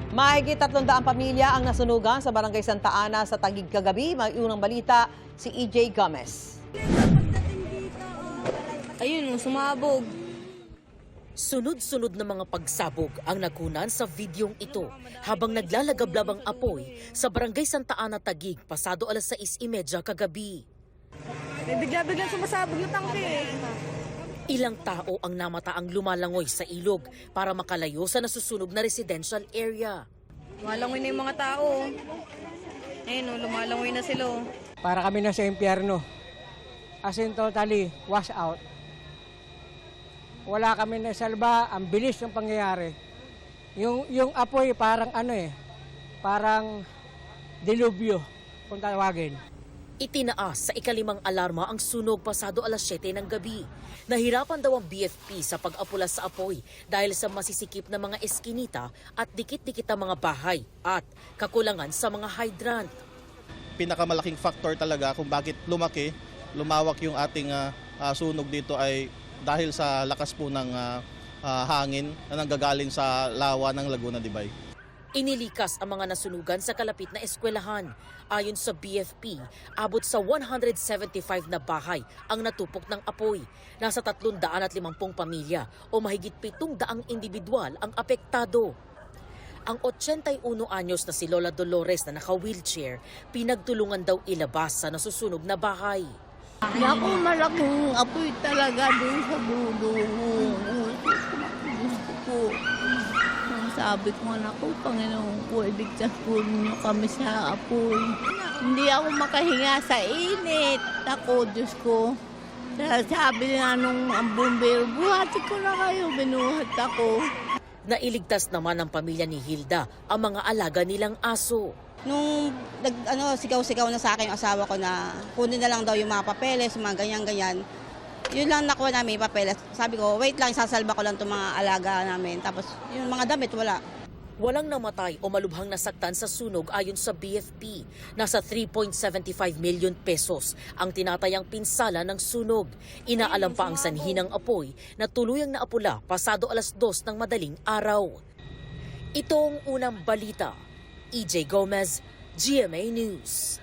Mahigit 300 pamilya ang nasunugan sa Barangay Santa Ana sa Taguig kagabi. May unang balita si EJ Gomez. Ayun, sumabog. Sunod-sunod na mga pagsabog ang nakunan sa videong ito habang naglalagablab ang apoy sa Barangay Santa Ana, Taguig, pasado alas 6:30 kagabi. Bigla-bigla sumasabog yung tangke. Ilang tao ang namataang lumalangoy sa ilog para makalayo sa nasusunog na residential area. Lumalangoy na yung mga tao. Ayun, lumalangoy na sila. Para kami na sa impyerno. As in totally wash out. Wala kami na salba, ang bilis ng pangyayari. Yung apoy parang parang dilubyo kung tawagin. Itinaas sa ikalimang alarma ang sunog pasado alas 7 ng gabi. Nahirapan daw ang BFP sa pag-apula sa apoy dahil sa masisikip na mga eskinita at dikit-dikit na mga bahay at kakulangan sa mga hydrant. Pinakamalaking factor talaga kung bakit lumawak yung ating sunog dito ay dahil sa lakas po ng hangin na nanggagaling sa lawa ng Laguna de Bay. Inilikas ang mga nasunugan sa kalapit na eskwelahan. Ayon sa BFP, abot sa 175 na bahay ang natupok ng apoy. Nasa 350 pamilya o mahigit 700 individual ang apektado. Ang 81 anyos na si Lola Dolores na naka-wheelchair, pinagtulungan daw ilabas sa nasusunog na bahay. Naku, malaking apoy talaga doon sa dulo. Gusto ko. Sabi ko, naku, Panginoon ko, iligtas po ninyo kami sa apoy. Hindi ako makahinga sa init. Ako, Diyos ko. Sabi na nung ang bumbero, buhatin ko na kayo, binuhat ako. Nailigtas naman ng pamilya ni Hilda ang mga alaga nilang aso. Nung sigaw-sigaw na sa akin yung asawa ko na kunin na lang daw yung mga papeles, mga ganyan-ganyan. Yun lang nakuha namin yung papeles. Sabi ko, wait lang, sasalba ko lang itong mga alaga namin. Tapos yung mga damit, wala. Walang namatay o malubhang nasaktan sa sunog ayon sa BFP. Nasa 3.75 million pesos ang tinatayang pinsala ng sunog. Inaalam pa ang sanhi ng apoy na tuluyang naapula pasado alas 2 ng madaling araw. Ito ang unang balita. EJ Gomez, GMA News.